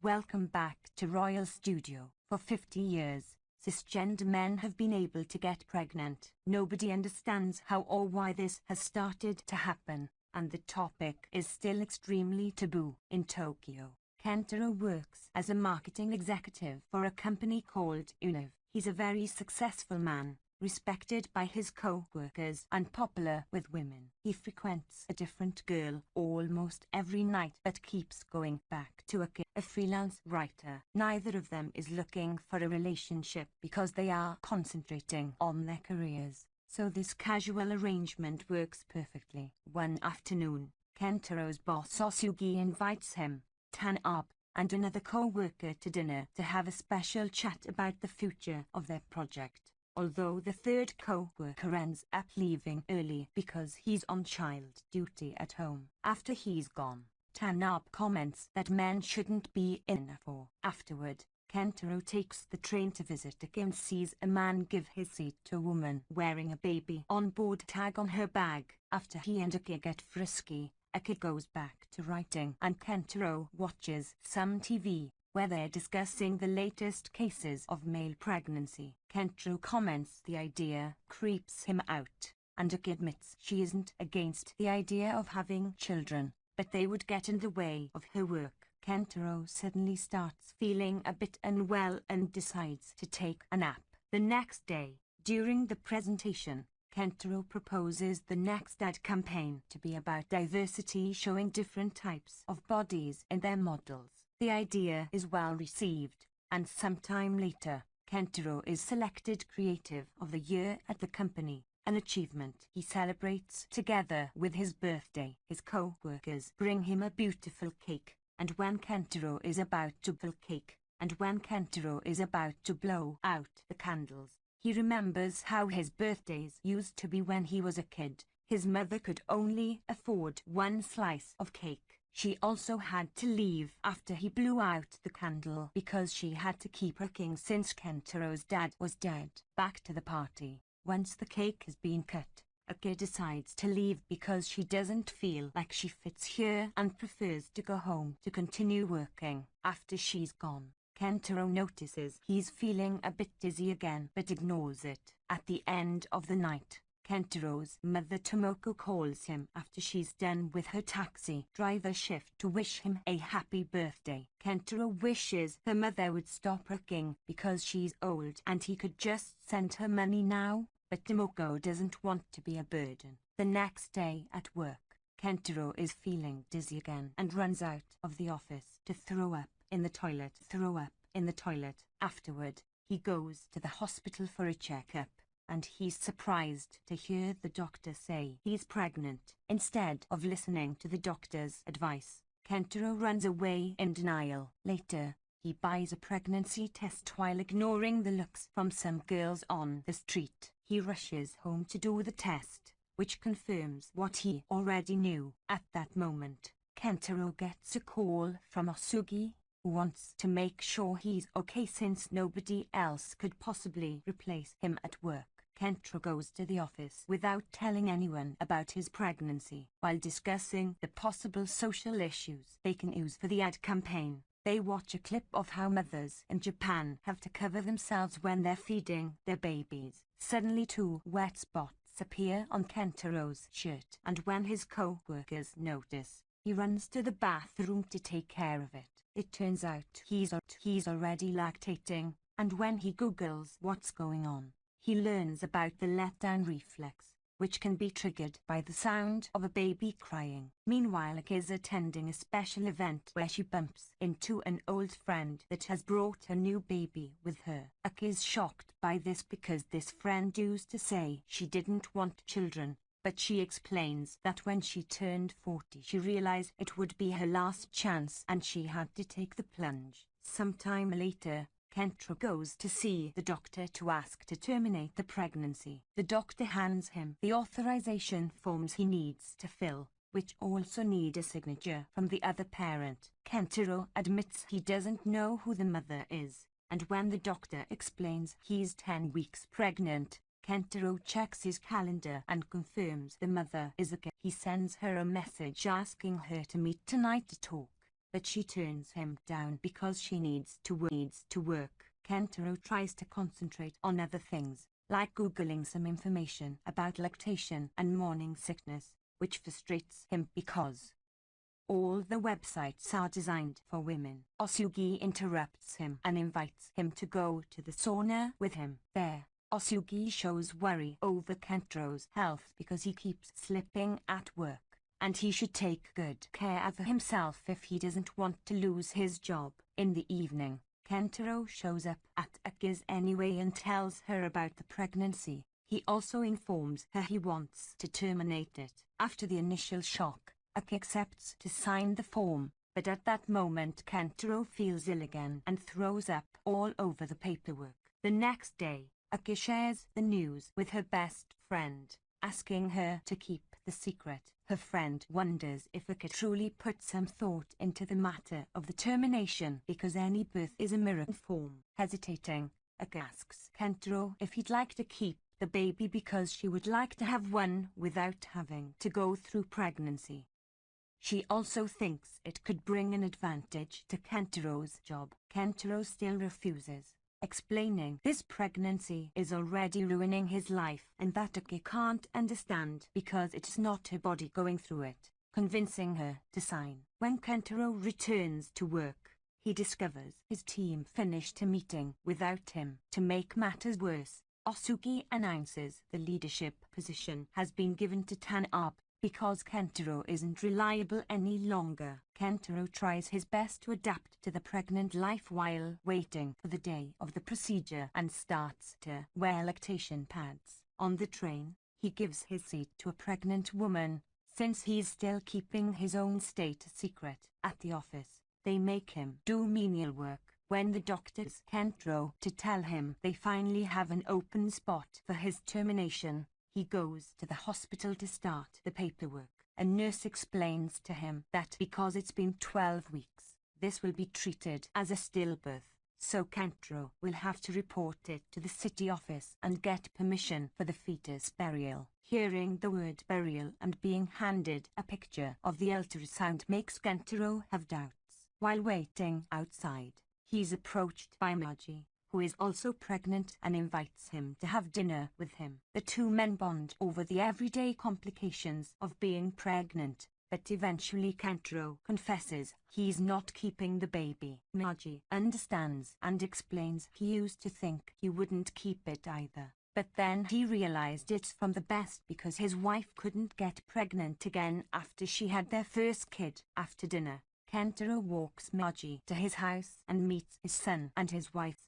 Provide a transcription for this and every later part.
Welcome back to Royal Studio. For 50 years, cisgender men have been able to get pregnant. Nobody understands how or why this has started to happen, and the topic is still extremely taboo. In Tokyo, Kentaro works as a marketing executive for a company called Univ. He's a very successful man, respected by his co-workers and popular with women. He frequents a different girl almost every night but keeps going back to a freelance writer. Neither of them is looking for a relationship because they are concentrating on their careers, so this casual arrangement works perfectly. One afternoon, Kentaro's boss Osugi invites him, Tanabe, and another co-worker to dinner to have a special chat about the future of their project. Although the third co-worker ends up leaving early because he's on child duty at home. After he's gone, Tanabe comments that men shouldn't be in for. Afterward, Kentaro takes the train to visit Ike and sees a man give his seat to a woman wearing a baby on board tag on her bag. After he and Ike get frisky, Ike goes back to writing and Kentaro watches some TV, where they're discussing the latest cases of male pregnancy. Kentaro comments the idea creeps him out, and Ike admits she isn't against the idea of having children, but they would get in the way of her work. Kentaro suddenly starts feeling a bit unwell and decides to take a nap. The next day, during the presentation, Kentaro proposes the next ad campaign to be about diversity, showing different types of bodies in their models. The idea is well received, and sometime later, Kentaro is selected Creative of the Year at the company, an achievement he celebrates together with his birthday. His co-workers bring him a beautiful cake, and when Kentaro is about to blow out the candles, he remembers how his birthdays used to be when he was a kid. His mother could only afford one slice of cake. She also had to leave after he blew out the candle because she had to keep working since Kentaro's dad was dead. Back to the party. Once the cake has been cut, Ike decides to leave because she doesn't feel like she fits here and prefers to go home to continue working. After she's gone, Kentaro notices he's feeling a bit dizzy again but ignores it. At the end of the night, Kentaro's mother Tomoko calls him after she's done with her taxi driver shift to wish him a happy birthday. Kentaro wishes her mother would stop working because she's old and he could just send her money now, but Tomoko doesn't want to be a burden. The next day at work, Kentaro is feeling dizzy again and runs out of the office to throw up in the toilet. Afterward, he goes to the hospital for a checkup, and he's surprised to hear the doctor say he's pregnant. Instead of listening to the doctor's advice, Kentaro runs away in denial. Later, he buys a pregnancy test while ignoring the looks from some girls on the street. He rushes home to do the test, which confirms what he already knew. At that moment, Kentaro gets a call from Osugi, who wants to make sure he's okay since nobody else could possibly replace him at work. Kentaro goes to the office without telling anyone about his pregnancy. While discussing the possible social issues they can use for the ad campaign, they watch a clip of how mothers in Japan have to cover themselves when they're feeding their babies. Suddenly 2 wet spots appear on Kentaro's shirt, and when his co-workers notice, he runs to the bathroom to take care of it. It turns out he's already lactating, and when he Googles what's going on, he learns about the letdown reflex, which can be triggered by the sound of a baby crying. Meanwhile, Ike is attending a special event where she bumps into an old friend that has brought a new baby with her. Ike is shocked by this because this friend used to say she didn't want children, but she explains that when she turned 40 she realized it would be her last chance and she had to take the plunge. Sometime later, Kentaro goes to see the doctor to ask to terminate the pregnancy. The doctor hands him the authorization forms he needs to fill, which also need a signature from the other parent. Kentaro admits he doesn't know who the mother is, and when the doctor explains he's 10 weeks pregnant, Kentaro checks his calendar and confirms the mother is Ike. He sends her a message asking her to meet tonight to talk. but she turns him down because she needs to work. Kentaro tries to concentrate on other things, like Googling some information about lactation and morning sickness, which frustrates him because all the websites are designed for women. Osugi interrupts him and invites him to go to the sauna with him. There, Osugi shows worry over Kentaro's health because he keeps slipping at work, and he should take good care of himself if he doesn't want to lose his job. In the evening, Kentaro shows up at Aki's anyway and tells her about the pregnancy. He also informs her he wants to terminate it. After the initial shock, Aki accepts to sign the form, but at that moment Kentaro feels ill again and throws up all over the paperwork. The next day, Aki shares the news with her best friend, asking her to keep the secret. Her friend wonders if Aki truly put some thought into the matter of the termination because any birth is a miracle form. Hesitating, Aki asks Kentaro if he'd like to keep the baby because she would like to have one without having to go through pregnancy. She also thinks it could bring an advantage to Kentaro's job. Kentaro still refuses, explaining this pregnancy is already ruining his life and that Aki can't understand because it's not her body going through it, convincing her to sign. When Kentaro returns to work, he discovers his team finished a meeting without him. To make matters worse, Osugi announces the leadership position has been given to Tanabe because Kentaro isn't reliable any longer. Kentaro tries his best to adapt to the pregnant life while waiting for the day of the procedure and starts to wear lactation pads. On the train, he gives his seat to a pregnant woman, since he's still keeping his own state secret. At the office, they make him do menial work. When the doctors Kentaro to tell him they finally have an open spot for his termination, he goes to the hospital to start the paperwork. A nurse explains to him that because it's been 12 weeks, this will be treated as a stillbirth, so Kentaro will have to report it to the city office and get permission for the fetus burial. Hearing the word burial and being handed a picture of the ultrasound makes Kentaro have doubts. While waiting outside, he's approached by Maji, who is also pregnant, and invites him to have dinner with him. The two men bond over the everyday complications of being pregnant, but eventually Kentaro confesses he's not keeping the baby. Maji understands and explains he used to think he wouldn't keep it either, but then he realized it's from the best because his wife couldn't get pregnant again after she had their first kid. After dinner, Kentaro walks Maji to his house and meets his son and his wife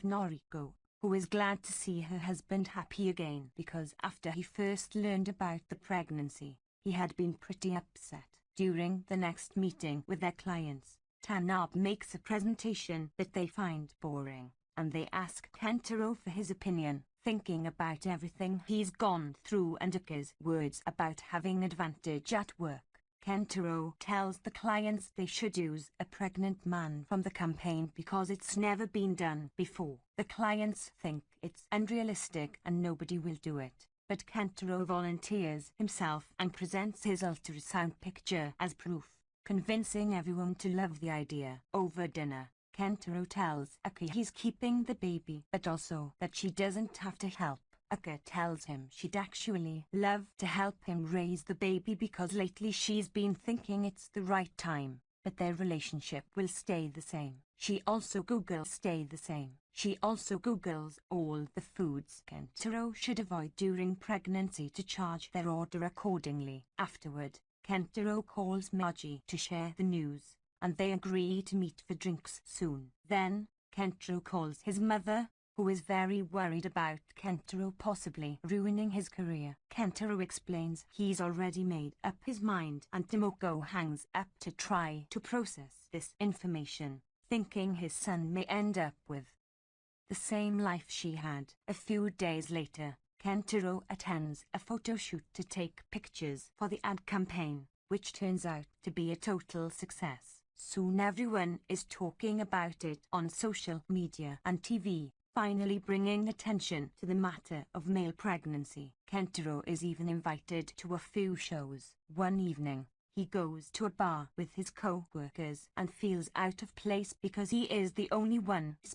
Noriko, who is glad to see her husband happy again because after he first learned about the pregnancy, he had been pretty upset. During the next meeting with their clients, Tanabe makes a presentation that they find boring, and they ask Kentaro for his opinion, thinking about everything he's gone through and Aki's words about having advantage at work. Kentaro tells the clients they should use a pregnant man from the campaign because it's never been done before. The clients think it's unrealistic and nobody will do it, but Kentaro volunteers himself and presents his ultrasound picture as proof, convincing everyone to love the idea. Over dinner, Kentaro tells Aki he's keeping the baby, but also that she doesn't have to help. Aki tells him she'd actually love to help him raise the baby because lately she's been thinking it's the right time, but their relationship will stay the same. She also Googles all the foods Kentaro should avoid during pregnancy to charge their order accordingly. Afterward, Kentaro calls Maji to share the news, and they agree to meet for drinks soon. Then, Kentaro calls his mother, who is very worried about Kentaro possibly ruining his career. Kentaro explains he's already made up his mind, and Tomoko hangs up to try to process this information, thinking his son may end up with the same life she had. A few days later, Kentaro attends a photo shoot to take pictures for the ad campaign, which turns out to be a total success. Soon everyone is talking about it on social media and TV, finally bringing attention to the matter of male pregnancy. Kentaro is even invited to a few shows. One evening, He goes to a bar with his co-workers and feels out of place because he is the only one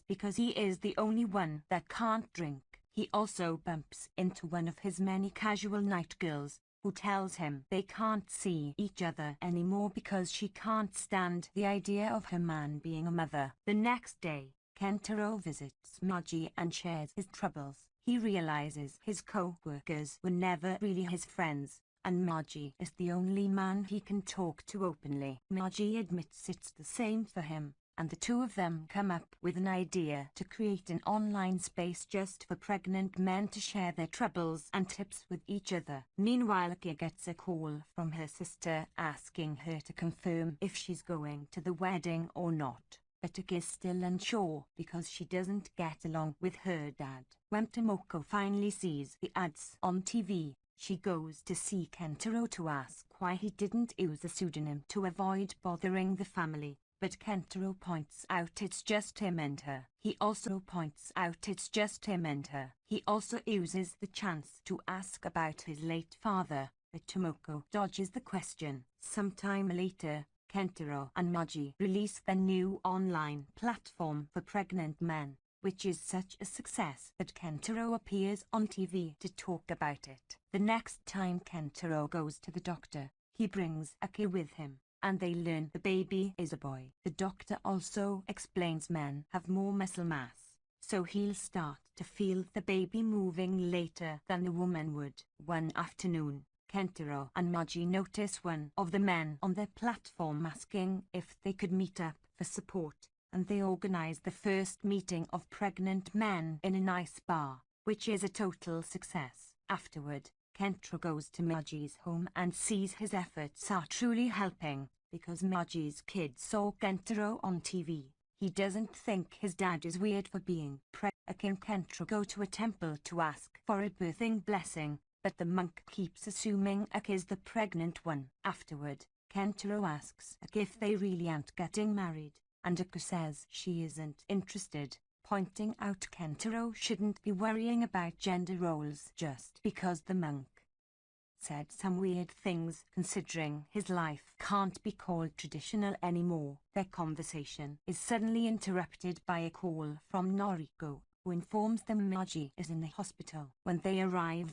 that can't drink. He also bumps into one of his many casual night girls, who tells him they can't see each other anymore because she can't stand the idea of her man being a mother. The next day, Kentaro visits Maji and shares his troubles. He realizes his co-workers were never really his friends, and Maji is the only man he can talk to openly. Maji admits it's the same for him, and the two of them come up with an idea to create an online space just for pregnant men to share their troubles and tips with each other. Meanwhile, Aki gets a call from her sister asking her to confirm if she's going to the wedding or not. But Aki is still unsure because she doesn't get along with her dad. When Tomoko finally sees the ads on TV, she goes to see Kentaro to ask why he didn't use a pseudonym to avoid bothering the family. But Kentaro points out it's just him and her. He also uses the chance to ask about his late father, but Tomoko dodges the question. Sometime later, Kentaro and Maji release their new online platform for pregnant men, which is such a success that Kentaro appears on TV to talk about it. The next time Kentaro goes to the doctor, he brings Aki with him, and they learn the baby is a boy. The doctor also explains men have more muscle mass, so he'll start to feel the baby moving later than the woman would. One afternoon, Kentaro and Maji notice one of the men on their platform asking if they could meet up for support, and they organize the first meeting of pregnant men in a nice bar, which is a total success. Afterward, Kentaro goes to Maji's home and sees his efforts are truly helping, because Maji's kid saw Kentaro on TV. He doesn't think his dad is weird for being pregnant. Aki and Kentaro go to a temple to ask for a birthing blessing, but the monk keeps assuming Aki is the pregnant one. Afterward, Kentaro asks Aki if they really aren't getting married, and Aki says she isn't interested, pointing out Kentaro shouldn't be worrying about gender roles just because the monk said some weird things, considering his life can't be called traditional anymore. Their conversation is suddenly interrupted by a call from Noriko, who informs them Maji is in the hospital. When they arrive,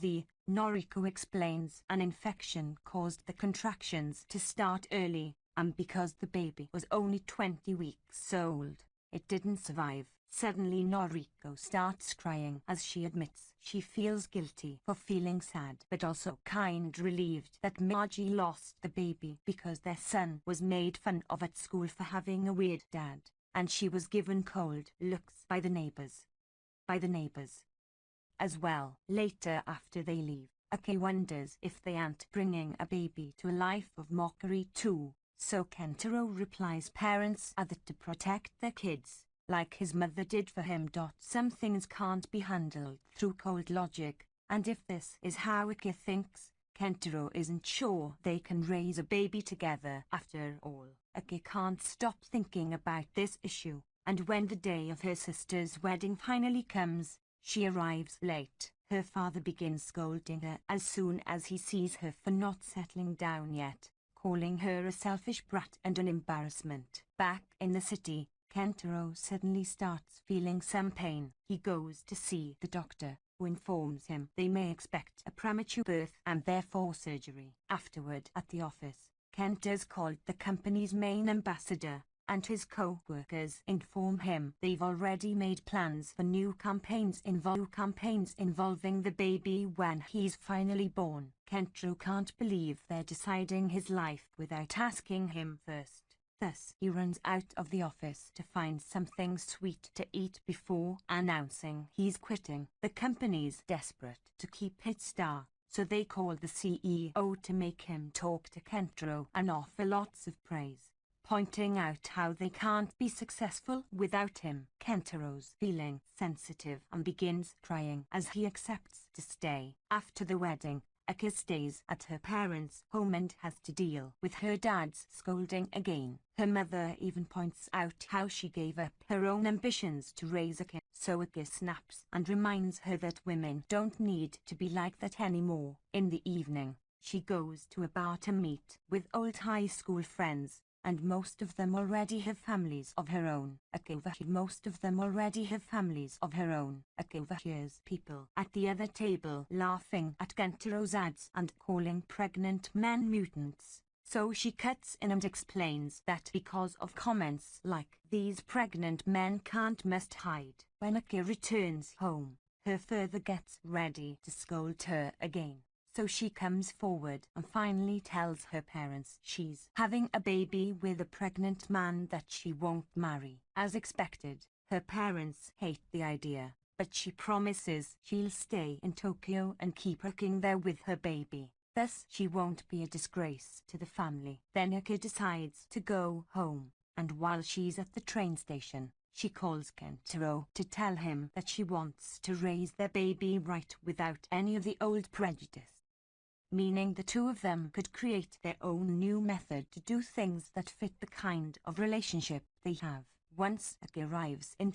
Noriko explains an infection caused the contractions to start early, and because the baby was only 20 weeks old, it didn't survive. Suddenly Noriko starts crying as she admits she feels guilty for feeling sad, but also kind relieved that Maji lost the baby because their son was made fun of at school for having a weird dad, and she was given cold looks by the neighbors. As well. Later, after they leave, Aki wonders if they aren't bringing a baby to a life of mockery too, so Kentaro replies parents are there to protect their kids, like his mother did for him. Some things can't be handled through cold logic, and if this is how Aki thinks, Kentaro isn't sure they can raise a baby together. After all, Aki can't stop thinking about this issue, and when the day of her sister's wedding finally comes, she arrives late. Her father begins scolding her as soon as he sees her for not settling down yet, calling her a selfish brat and an embarrassment. Back in the city, Kentaro suddenly starts feeling some pain. He goes to see the doctor, who informs him they may expect a premature birth and therefore surgery. Afterward, at the office, Kenta's called the company's main ambassador, and his co-workers inform him they've already made plans for new campaigns involving the baby when he's finally born. Kentaro can't believe they're deciding his life without asking him first. Thus, he runs out of the office to find something sweet to eat before announcing he's quitting. The company's desperate to keep his star, so they call the CEO to make him talk to Kentaro and offer lots of praise, pointing out how they can't be successful without him. Kentaro's feeling sensitive and begins crying as he accepts to stay. After the wedding, Aki stays at her parents' home and has to deal with her dad's scolding again. Her mother even points out how she gave up her own ambitions to raise Aki, so Aki snaps and reminds her that women don't need to be like that anymore. In the evening, She goes to a bar to meet with old high school friends, and most of them already have families of her own. Most of them already have families of her own. Hears people at the other table laughing at Gentaro's ads and calling pregnant men mutants. So she cuts in and explains that because of comments like these, pregnant men must hide. When Aka returns home, her father gets ready to scold her again. So she comes forward and finally tells her parents she's having a baby with a pregnant man that she won't marry. As expected, her parents hate the idea, but she promises she'll stay in Tokyo and keep working there with her baby. Thus she won't be a disgrace to the family. Then Aka decides to go home, and while she's at the train station, she calls Kentaro to tell him that she wants to raise their baby right without any of the old prejudice. Meaning the two of them could create their own new method to do things that fit the kind of relationship they have. Once Aka arrives in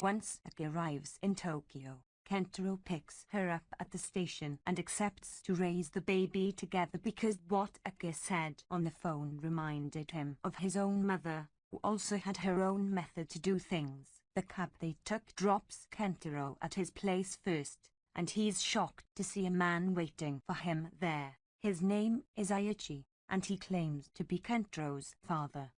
Tokyo, Kentaro picks her up at the station and accepts to raise the baby together because what Aka said on the phone reminded him of his own mother, who also had her own method to do things. The cab they took drops Kentaro at his place first, and he's shocked to see a man waiting for him there. His name is Aichi, and he claims to be Kentaro's father,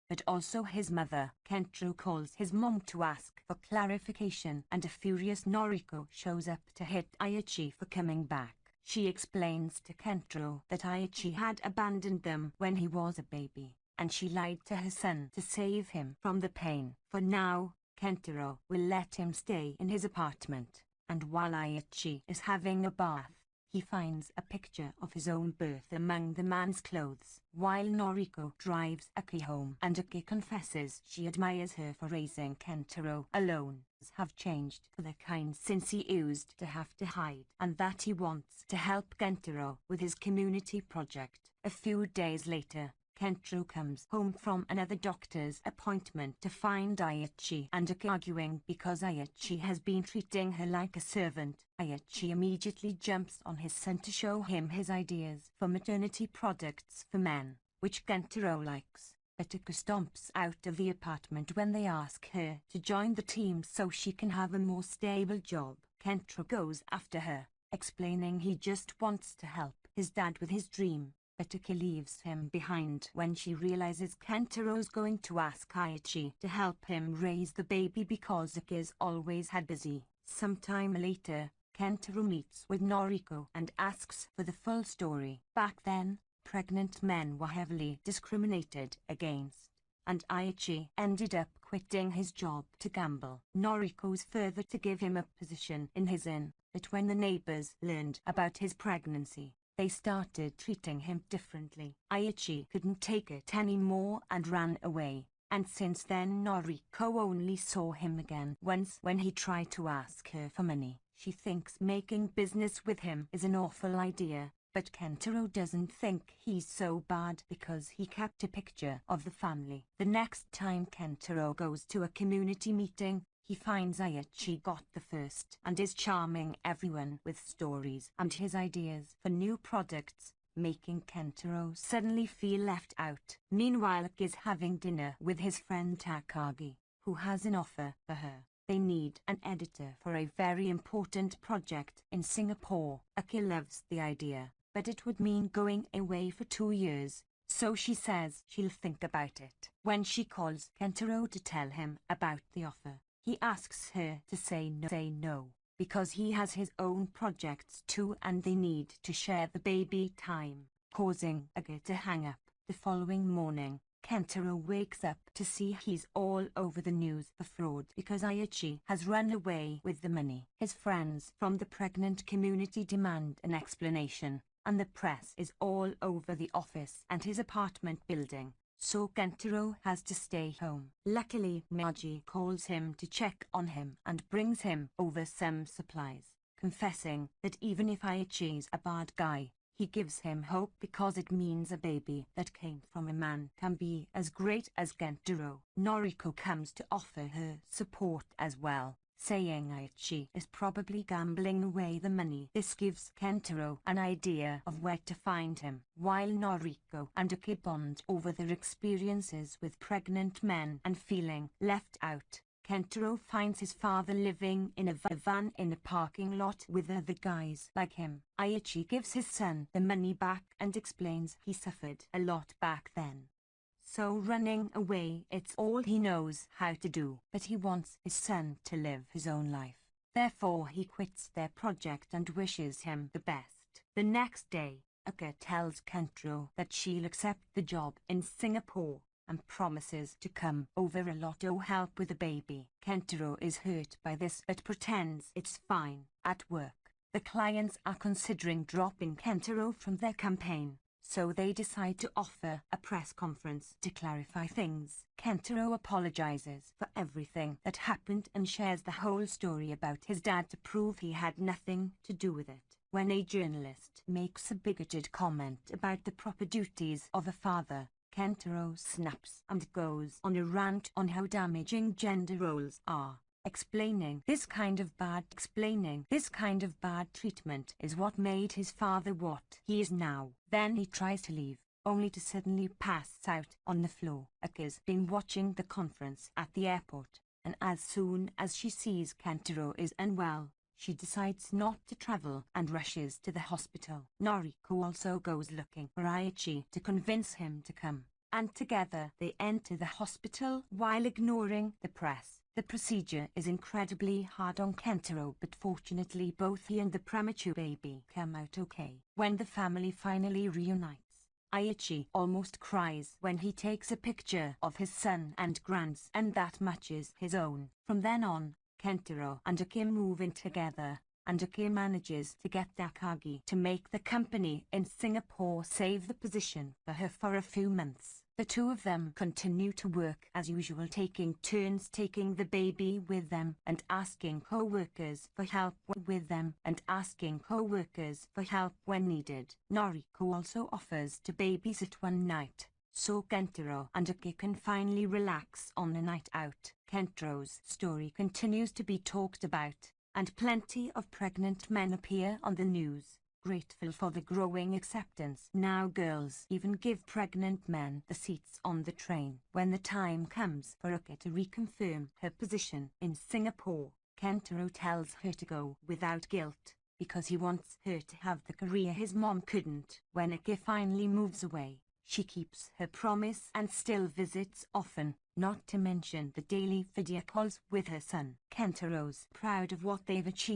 but also his mother. Kentaro calls his mom to ask for clarification, and a furious Noriko shows up to hit Aichi for coming back. She explains to Kentaro that Aichi had abandoned them when he was a baby, and she lied to her son to save him from the pain. For now, Kentaro will let him stay in his apartment, and while Aichi is having a bath, he finds a picture of his own birth among the man's clothes. While Noriko drives Aka home and Aka confesses she admires her for raising Kentaro alone, have changed for their kind since he used to have to hide, and that he wants to help Kentaro with his community project. A few days later, Kentaro comes home from another doctor's appointment to find Aichi and Aka arguing because Aichi has been treating her like a servant. Aichi immediately jumps on his son to show him his ideas for maternity products for men, which Kentaro likes. But Aka stomps out of the apartment when they ask her to join the team so she can have a more stable job. Kentaro goes after her, explaining he just wants to help his dad with his dream. But Aka leaves him behind when she realizes Kentaro's going to ask Aichi to help him raise the baby because Aka's always had busy. Sometime later, Kentaro meets with Noriko and asks for the full story. Back then, pregnant men were heavily discriminated against, and Aichi ended up quitting his job to gamble. Noriko's further to give him a position in his inn, but when the neighbors learned about his pregnancy, they started treating him differently. Aichi couldn't take it anymore and ran away, and since then Noriko only saw him again once when he tried to ask her for money. She thinks making business with him is an awful idea, but Kentaro doesn't think he's so bad because he kept a picture of the family. The next time Kentaro goes to a community meeting, he finds Aichi got the first and is charming everyone with stories and his ideas for new products, making Kentaro suddenly feel left out. Meanwhile, Aka is having dinner with his friend Takagi, who has an offer for her. They need an editor for a very important project in Singapore. Aka loves the idea, but it would mean going away for 2 years, so she says she'll think about it. When she calls Kentaro to tell him about the offer, he asks her to say no, because he has his own projects too and they need to share the baby time, causing Aka to hang up. The following morning, Kentaro wakes up to see he's all over the news for fraud because Aichi has run away with the money. His friends from the pregnant community demand an explanation, and the press is all over the office and his apartment building. So Kentaro has to stay home. Luckily, Miyagi calls him to check on him and brings him over some supplies, confessing that even if Aichi's a bad guy, he gives him hope because it means a baby that came from a man can be as great as Kentaro. Noriko comes to offer her support as well, saying Aichi is probably gambling away the money. This gives Kentaro an idea of where to find him, while Noriko and Ike bond over their experiences with pregnant men and feeling left out. Kentaro finds his father living in a van in a parking lot with other guys like him. Aichi gives his son the money back and explains he suffered a lot back then. So running away, it's all he knows how to do, but he wants his son to live his own life. Therefore he quits their project and wishes him the best. The next day, Aka tells Kentaro that she'll accept the job in Singapore and promises to come over a lot to help with the baby. Kentaro is hurt by this but pretends it's fine. At work, the clients are considering dropping Kentaro from their campaign, so they decide to offer a press conference to clarify things. Kentaro apologizes for everything that happened and shares the whole story about his dad to prove he had nothing to do with it. When a journalist makes a bigoted comment about the proper duties of a father, Kentaro snaps and goes on a rant on how damaging gender roles are, explaining this kind of bad treatment is what made his father what he is now. Then he tries to leave, only to suddenly pass out on the floor. Aka's been watching the conference at the airport, and as soon as she sees Kentaro is unwell, she decides not to travel and rushes to the hospital. Noriko also goes looking for Aichi to convince him to come, and together they enter the hospital while ignoring the press. The procedure is incredibly hard on Kentaro, but fortunately both he and the premature baby come out okay. When the family finally reunites, Aichi almost cries when he takes a picture of his son and grandson that matches his own. From then on, Kentaro and Ike move in together, and Ike manages to get Takagi to make the company in Singapore save the position for her for a few months. The two of them continue to work as usual, taking turns taking the baby with them and asking co-workers for help when needed. Noriko also offers to babysit one night, so Kentaro and Ike can finally relax on a night out. Kentaro's story continues to be talked about, and plenty of pregnant men appear on the news, grateful for the growing acceptance. Now girls even give pregnant men the seats on the train. When the time comes for Ike to reconfirm her position in Singapore, Kentaro tells her to go without guilt, because he wants her to have the career his mom couldn't. When Ike finally moves away, she keeps her promise and still visits often, not to mention the daily video calls with her son. Kentaro's proud of what they've achieved.